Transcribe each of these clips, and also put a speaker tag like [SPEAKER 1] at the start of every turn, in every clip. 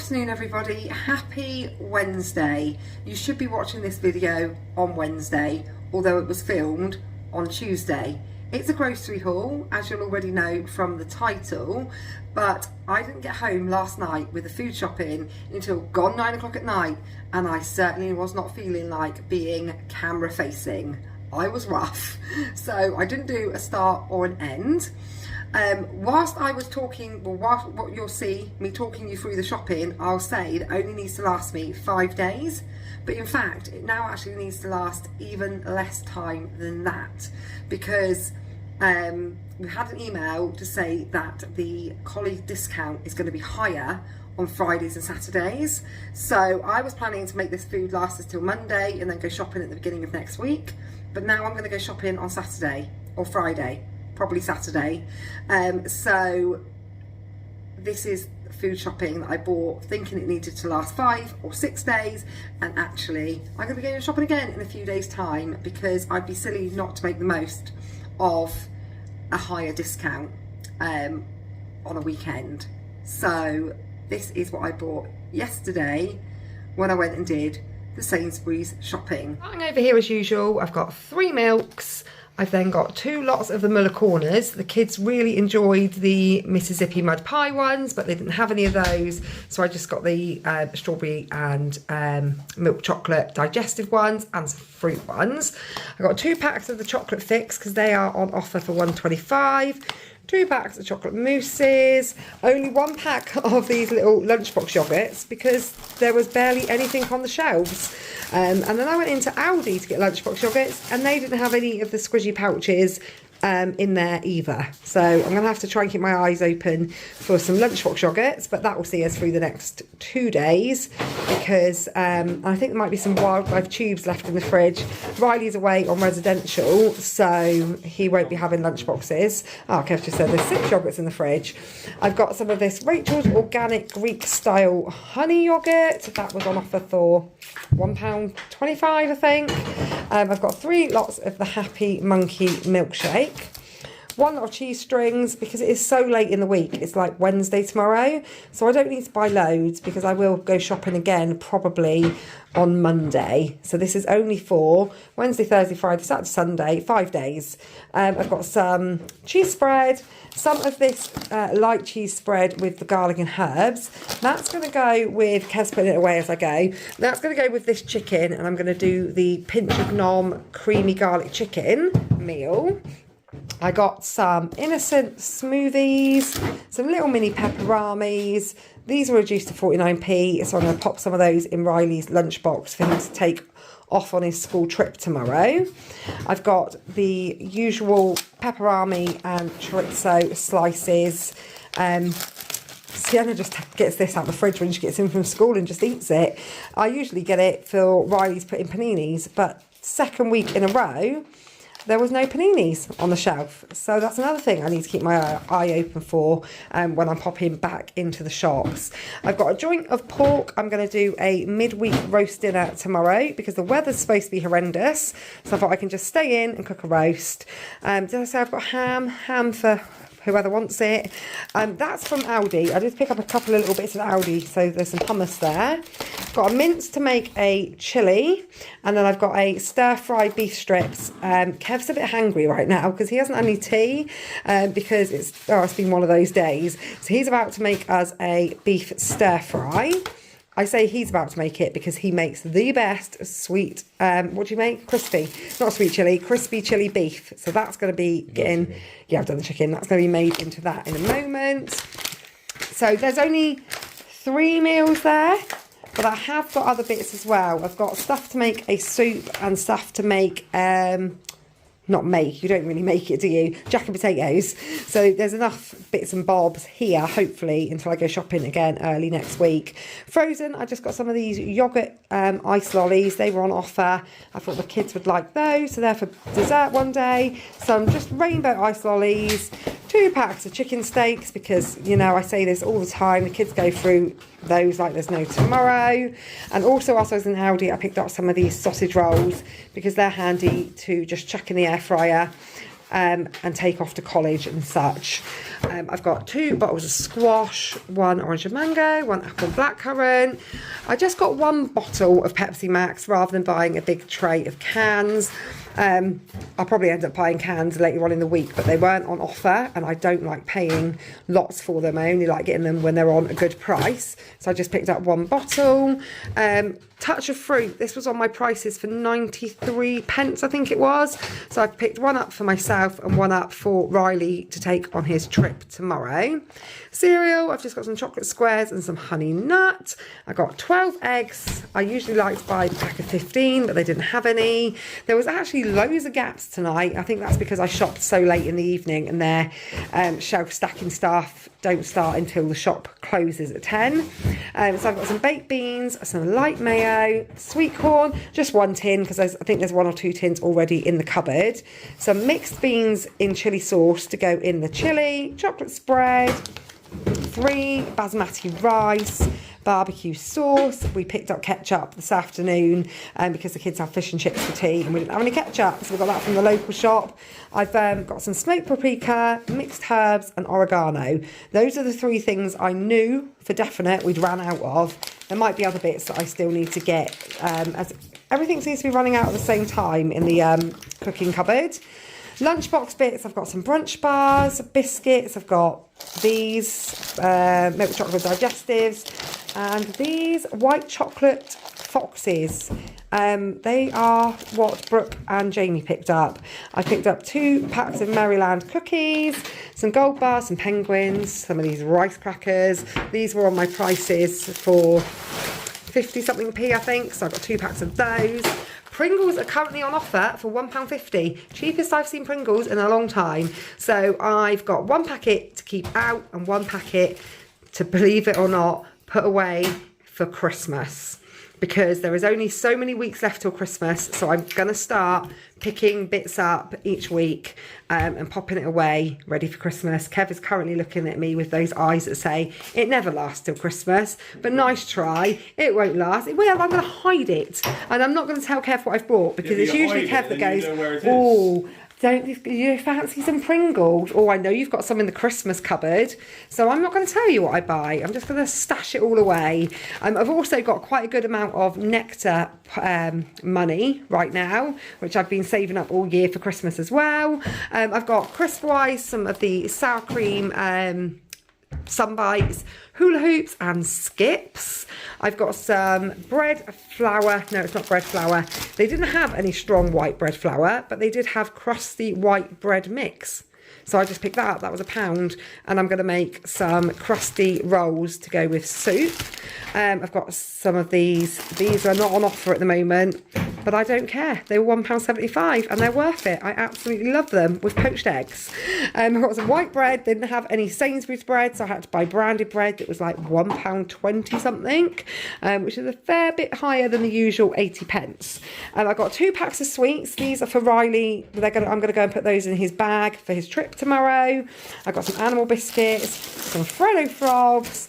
[SPEAKER 1] afternoon everybody, happy Wednesday. You should be watching this video on Wednesday, although it was filmed on Tuesday. It's a grocery haul, as you'll already know from the title, but I didn't get home last night with the food shopping until gone 9 o'clock at night, and I certainly was not feeling like being camera facing. I was rough, so I didn't do a start or an end. Whilst I was talking, well, what you'll see me talking you through the shopping, I'll say it only needs to last me 5 days, but in fact it now actually needs to last even less time than that, because we had an email to say that the colleague discount is going to be higher on Fridays and Saturdays. So I was planning to make this food last us till Monday and then go shopping at the beginning of next week, but now I'm going to go shopping on Saturday or Friday, probably Saturday. So this is food shopping that I bought thinking it needed to last 5 or 6 days, and actually I'm going to be going shopping again in a few days time, because I'd be silly not to make the most of a higher discount on a weekend. So this is what I bought yesterday when I went and did the Sainsbury's shopping. Starting over here as usual, I've got 3 milks. I've then got 2 lots of the Muller Corners. The kids really enjoyed the Mississippi mud pie ones, but they didn't have any of those, so I just got the strawberry and milk chocolate digestive ones and some fruit ones. I got 2 packs of the chocolate fix because they are on offer for $1.25. 2 packs of chocolate mousses, only 1 pack of these little lunchbox yogurts because there was barely anything on the shelves. And then I went into ALDI to get lunchbox yogurts, and they didn't have any of the squishy pouches in there either. So I'm going to have to try and keep my eyes open for some lunchbox yogurts, but that will see us through the next 2 days, because I think there might be some wildlife tubes left in the fridge. Riley's away on residential, so he won't be having lunchboxes. Oh, Kev just said there's 6 yogurts in the fridge. I've got some of this Rachel's organic Greek style honey yogurt. That was on offer for £1.25, I think. I've got 3 lots of the Happy Monkey milkshake. 1 lot of cheese strings because it is so late in the week. It's like Wednesday tomorrow, so I don't need to buy loads because I will go shopping again probably on Monday. So this is only for Wednesday, Thursday, Friday, Saturday, Sunday, 5 days. I've got some cheese spread, some of this light cheese spread with the garlic and herbs. That's going to go with, Kev's putting it away as I go. That's going to go with this chicken, and I'm going to do the pinch of nom creamy garlic chicken meal. I got some innocent smoothies, some little mini pepperamis. These were reduced to 49p, so I'm going to pop some of those in Riley's lunchbox for him to take off on his school trip tomorrow. I've got the usual pepperami and chorizo slices. Sienna just gets this out of the fridge when she gets in from school and just eats it. I usually get it for Riley's put in paninis, but second week in a row there was no paninis on the shelf, so that's another thing I need to keep my eye open for when I'm popping back into the shops. I've got a joint of pork. I'm going to do a midweek roast dinner tomorrow because the weather's supposed to be horrendous, so I thought I can just stay in and cook a roast. Did I say I've got ham for whoever wants it? That's from ALDI. I did pick up a couple of little bits of ALDI, so there's some hummus there. Got a mince to make a chilli, and then I've got a stir-fry beef strips. Kev's a bit hangry right now because he hasn't had any tea because it's been one of those days. So he's about to make us a beef stir-fry. I say he's about to make it because he makes the best sweet, what do you make? Crispy. Not sweet chilli, crispy chilli beef. So that's going to be getting, yeah, I've done the chicken. That's going to be made into that in a moment. So there's only 3 meals there, but I have got other bits as well. I've got stuff to make a soup and stuff to make, not make, you don't really make it, do you? Jack and potatoes. So there's enough bits and bobs here, hopefully, until I go shopping again early next week. Frozen, I just got some of these yoghurt ice lollies. They were on offer. I thought the kids would like those, so they're for dessert one day. Some just rainbow ice lollies, 2 packs of chicken steaks, because, you know, I say this all the time, the kids go through those like there's no tomorrow. And also, whilst I was in ALDI, I picked up some of these sausage rolls because they're handy to just chuck in the air fryer. and take off to college and such. I've got 2 bottles of squash, 1 orange and mango, 1 apple and blackcurrant. I just got 1 bottle of Pepsi Max rather than buying a big tray of cans. I'll probably end up buying cans later on in the week, but they weren't on offer and I don't like paying lots for them. I only like getting them when they're on a good price. So I just picked up 1 bottle. Touch of fruit. This was on my prices for 93 pence, I think it was. So I picked 1 up for myself and 1 up for Riley to take on his trip tomorrow. Cereal, I've just got some chocolate squares and some honey nut. I got 12 eggs. I usually like to buy a pack of 15, but they didn't have any. There was actually loads of gaps tonight. I think that's because I shopped so late in the evening and their shelf stacking stuff don't start until the shop closes at 10. So I've got some baked beans, some light mayo, sweet corn, just 1 tin because I think there's 1 or 2 tins already in the cupboard. Some mixed beans in chilli sauce to go in the chilli, chocolate spread, 3 basmati rice, barbecue sauce. We picked up ketchup this afternoon because the kids have fish and chips for tea and we didn't have any ketchup, so we got that from the local shop. I've got some smoked paprika, mixed herbs and oregano. Those are the 3 things I knew for definite we'd ran out of. There might be other bits that I still need to get, as everything seems to be running out at the same time in the cooking cupboard. Lunchbox bits, I've got some brunch bars, biscuits, I've got these milk chocolate digestives and these white chocolate foxes. They are what Brooke and Jamie picked up. I picked up 2 packs of Maryland cookies, some gold bars, some penguins, some of these rice crackers. These were on my prices for 50 something p, I think, so I got 2 packs of those. Pringles are currently on offer for £1.50. Cheapest I've seen Pringles in a long time. So I've got 1 packet to keep out and 1 packet to, believe it or not, put away for Christmas. Because there is only so many weeks left till Christmas, so I'm going to start picking bits up each week and popping it away ready for Christmas. Kev is currently looking at me with those eyes that say, it never lasts till Christmas, but nice try. It won't last. It will. I'm going to hide it. And I'm not going to tell Kev what I've bought because it's usually Kev that goes, oh, don't you fancy some Pringles? Oh, I know you've got some in the Christmas cupboard. So I'm not going to tell you what I buy. I'm just going to stash it all away. I've also got quite a good amount of nectar money right now, which I've been saving up all year for Christmas as well. I've got Crisp-wise, some of the sour cream Sunbites, hula hoops and skips. I've got some bread flour. No, it's not bread flour. They didn't have any strong white bread flour, but they did have crusty white bread mix. So I just picked that up. That was £1 and I'm going to make some crusty rolls to go with soup. I've got some of these. These are not on offer at the moment, but I don't care. They were £1.75 and they're worth it. I absolutely love them with poached eggs. I've got some white bread. They didn't have any Sainsbury's bread, so I had to buy branded bread that was like £1.20 something, which is a fair bit higher than the usual 80 pence. I've got 2 packs of sweets. These are for Riley. I'm going to go and put those in his bag for his trip tomorrow. I've got some animal biscuits, some Freddo frogs,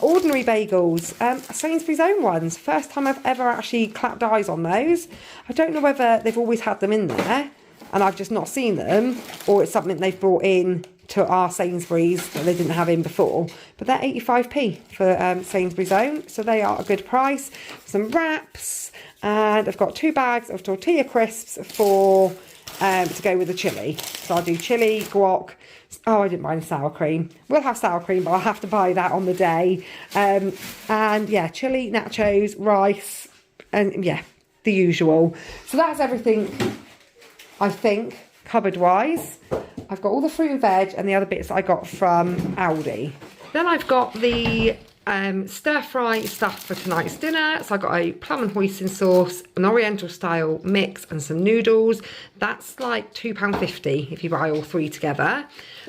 [SPEAKER 1] ordinary bagels, Sainsbury's own ones. First time I've ever actually clapped eyes on those. I don't know whether they've always had them in there and I've just not seen them, or it's something they've brought in to our Sainsbury's that they didn't have in before, but they're 85p for Sainsbury's own, so they are a good price. Some wraps, and I've got 2 bags of tortilla crisps for to go with the chilli. So I'll do chilli, guac. Oh, I didn't buy any sour cream. We'll have sour cream, but I'll have to buy that on the day. And yeah, chilli, nachos, rice, and yeah, the usual. So that's everything, I think, cupboard-wise. I've got all the fruit and veg and the other bits that I got from ALDI. Then I've got the stir-fry stuff for tonight's dinner. So I got a plum and hoisin sauce, an oriental style mix and some noodles. That's like £2.50 if you buy all 3 together.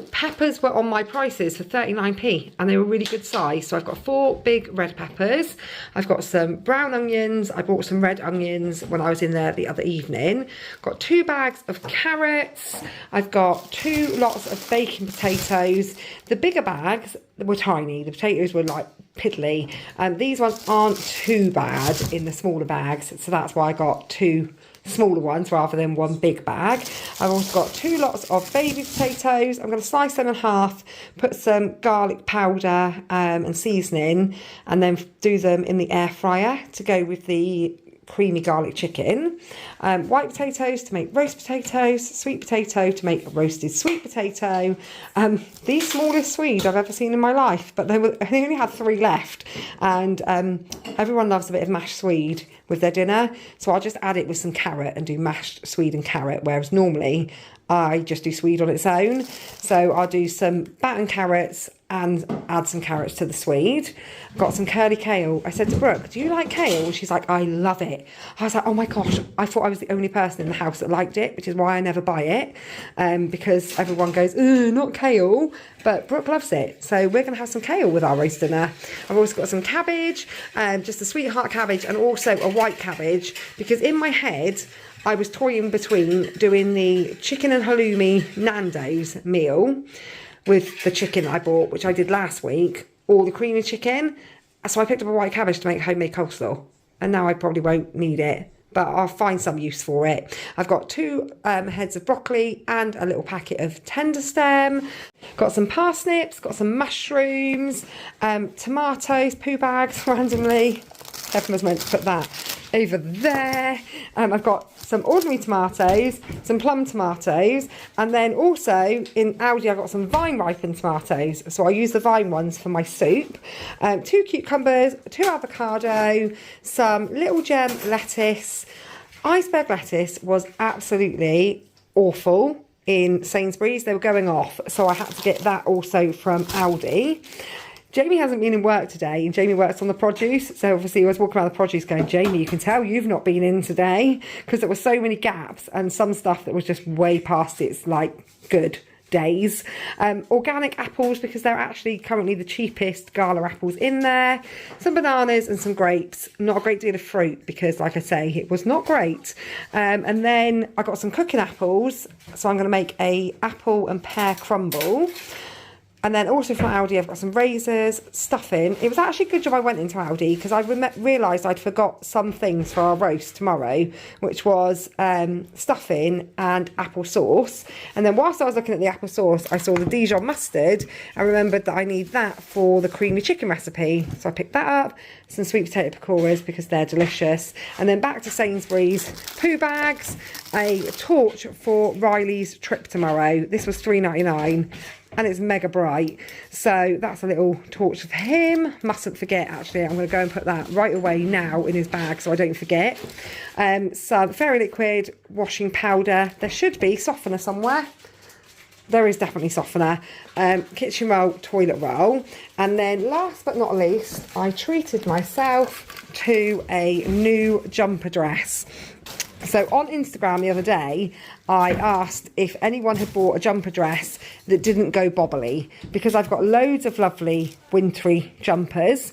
[SPEAKER 1] Peppers were on my prices for 39p and they were really good size. So I've got 4 big red peppers. I've got some brown onions. I bought some red onions when I was in there the other evening. Got 2 bags of carrots. I've got 2 lots of baking potatoes. The bigger bags were tiny. The potatoes were like piddly, and these ones aren't too bad in the smaller bags, so that's why I got 2 smaller ones rather than one big bag. I've also got 2 lots of baby potatoes. I'm going to slice them in half, put some garlic powder and seasoning, and then do them in the air fryer to go with the creamy garlic chicken. White potatoes to make roast potatoes, sweet potato to make a roasted sweet potato. The smallest Swede I've ever seen in my life, but they only had 3 left, and everyone loves a bit of mashed Swede with their dinner, so I'll just add it with some carrot and do mashed Swede and carrot, whereas normally I just do Swede on its own. So I'll do some battened carrots and add some carrots to the Swede. Got some curly kale. I said to Brooke, do you like kale? She's like, I love it. I was like, oh my gosh, I thought I was the only person in the house that liked it, which is why I never buy it, because everyone goes, not kale, but Brooke loves it. So we're going to have some kale with our roast dinner. I've also got some cabbage, just a sweetheart cabbage, and also a white cabbage, because in my head, I was toying between doing the chicken and halloumi Nando's meal with the chicken I bought, which I did last week, or the creamy chicken. So I picked up a white cabbage to make homemade coleslaw. And now I probably won't need it, but I'll find some use for it. I've got 2 heads of broccoli and a little packet of tender stem. Got some parsnips, got some mushrooms, tomatoes, poo bags randomly. Kevin was meant to put that over there. I've got some ordinary tomatoes, some plum tomatoes, and then also in Aldi I've got some vine ripened tomatoes, so I use the vine ones for my soup. 2 cucumbers, 2 avocado, some little gem lettuce. Iceberg lettuce was absolutely awful in Sainsbury's, they were going off, so I had to get that also from Aldi. Jamie hasn't been in work today, and Jamie works on the produce, so obviously I was walking around the produce going, Jamie, you can tell you've not been in today, because there were so many gaps and some stuff that was just way past its like good days. Organic apples, because they're actually currently the cheapest Gala apples in there. Some bananas and some grapes. Not a great deal of fruit because, like I say, it was not great. And then I got some cooking apples, so I'm going to make a apple and pear crumble. And then also from Aldi, I've got some razors, stuffing. It was actually a good job I went into Aldi, because I realised I'd forgot some things for our roast tomorrow, which was stuffing and apple sauce. And then whilst I was looking at the apple sauce, I saw the Dijon mustard. I remembered that I need that for the creamy chicken recipe. So I picked that up, some sweet potato pakoras because they're delicious. And then back to Sainsbury's, poo bags, a torch for Riley's trip tomorrow. This was £3.99. And it's mega bright, so that's a little torch for him. Mustn't forget, actually, I'm going to go and put that right away now in his bag so I don't forget. Some Fairy Liquid washing powder. There should be softener somewhere. There is definitely softener. Kitchen roll, toilet roll. And then last but not least, I treated myself to a new jumper dress. So on Instagram the other day, I asked if anyone had bought a jumper dress that didn't go bobbly, because I've got loads of lovely wintry jumpers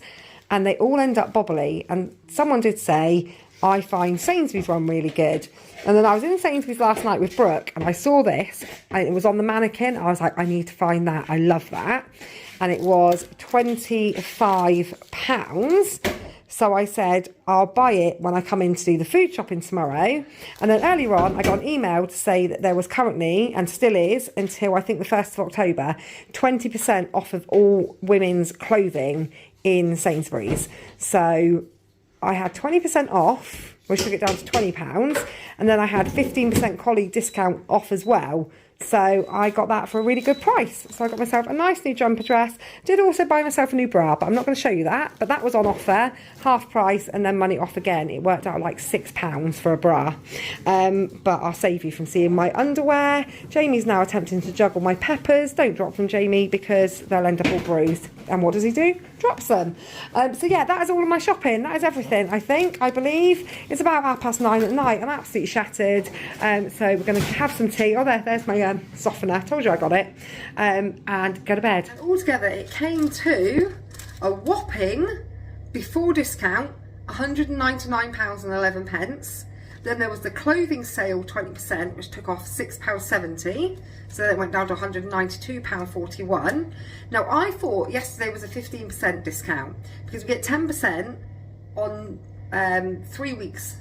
[SPEAKER 1] and they all end up bobbly. And someone did say, I find Sainsbury's one really good. And then I was in Sainsbury's last night with Brooke and I saw this and it was on the mannequin. I was like, I need to find that. I love that. And it was £25. So I said, I'll buy it when I come in to do the food shopping tomorrow. And then earlier on, I got an email to say that there was currently, and still is, until I think the 1st of October, 20% off of all women's clothing in Sainsbury's. So I had 20% off, which took it down to £20. And then I had 15% colleague discount off as well. So I got that for a really good price. So I got myself a nice new jumper dress. Did also buy myself a new bra, but I'm not going to show you that. But that was on offer, half price, and then money off again. It worked out like £6 for a bra. But I'll save you from seeing my underwear. Jamie's now attempting to juggle my peppers. Don't drop them, Jamie, because they'll end up all bruised. And what does he do? Drops them. So yeah, that is all of my shopping. That is everything, I believe. It's about 9:30 at night. I'm absolutely shattered. So we're going to have some tea. Oh, there's my softener. I told you I got it. And go to bed. And altogether, it came to a whopping, before discount, £199.11. Then there was the clothing sale 20%, which took off £6.70. So then it went down to £192.41. Now I thought yesterday was a 15% discount because we get 10% on 3 weeks.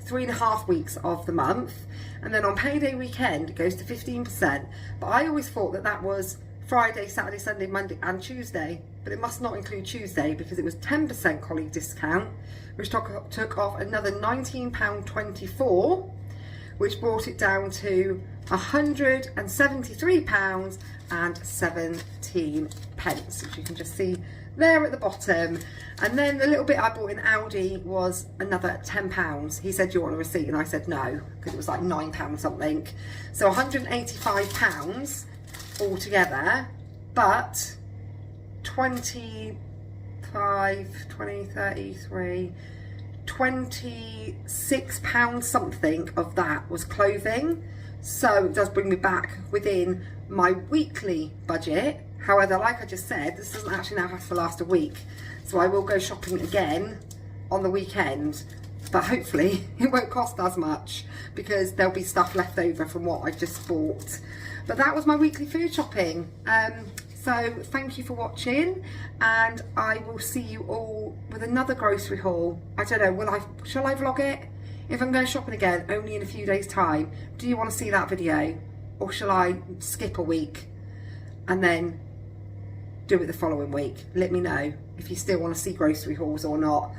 [SPEAKER 1] 3.5 weeks of the month, and then on payday weekend it goes to 15%. But I always thought that that was Friday, Saturday, Sunday, Monday and Tuesday, but it must not include Tuesday because it was 10% colleague discount, which took off another £19.24, which brought it down to £173.17, which you can just see there at the bottom. And then the little bit I bought in ALDI was another £10. He said, "Do you want a receipt?" And I said no, because it was like £9 something. So £185 altogether, but 26 pounds something of that was clothing. So it does bring me back within my weekly budget. However, like I just said, this doesn't actually now have to last a week, so I will go shopping again on the weekend, but hopefully it won't cost as much because there'll be stuff left over from what I just bought. But that was my weekly food shopping. So thank you for watching, and I will see you all with another grocery haul. I don't know, shall I vlog it? If I'm going shopping again only in a few days time, do you want to see that video, or shall I skip a week and then do it the following week? Let me know if you still want to see grocery hauls or not.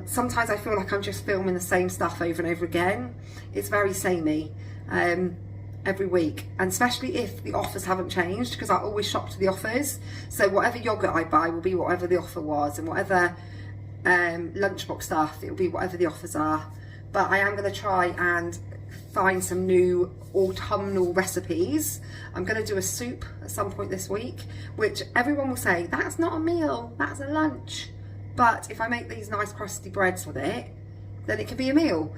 [SPEAKER 1] Sometimes I feel like I'm just filming the same stuff over and over again. It's very samey every week, and especially if the offers haven't changed, because I always shop to the offers. So whatever yogurt I buy will be whatever the offer was, and whatever lunchbox stuff, it will be whatever the offers are. But I am going to try and find some new autumnal recipes. I'm going to do a soup at some point this week, which everyone will say, that's not a meal, that's a lunch. But if I make these nice crusty breads with it, then it can be a meal.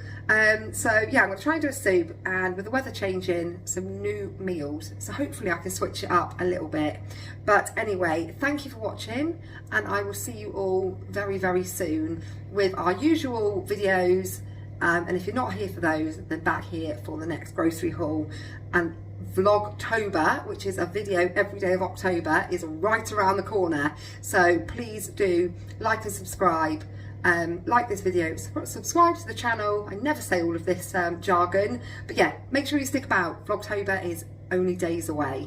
[SPEAKER 1] So yeah, I'm going to try and do a soup, and with the weather changing, some new meals. So hopefully I can switch it up a little bit. But anyway, thank you for watching, and I will see you all very, very soon with our usual videos. And if you're not here for those, then back here for the next grocery haul. And Vlogtober, which is a video every day of October, is right around the corner. So please do like and subscribe. Like this video, subscribe to the channel. I never say all of this jargon, but yeah, make sure you stick about. Vlogtober is only days away.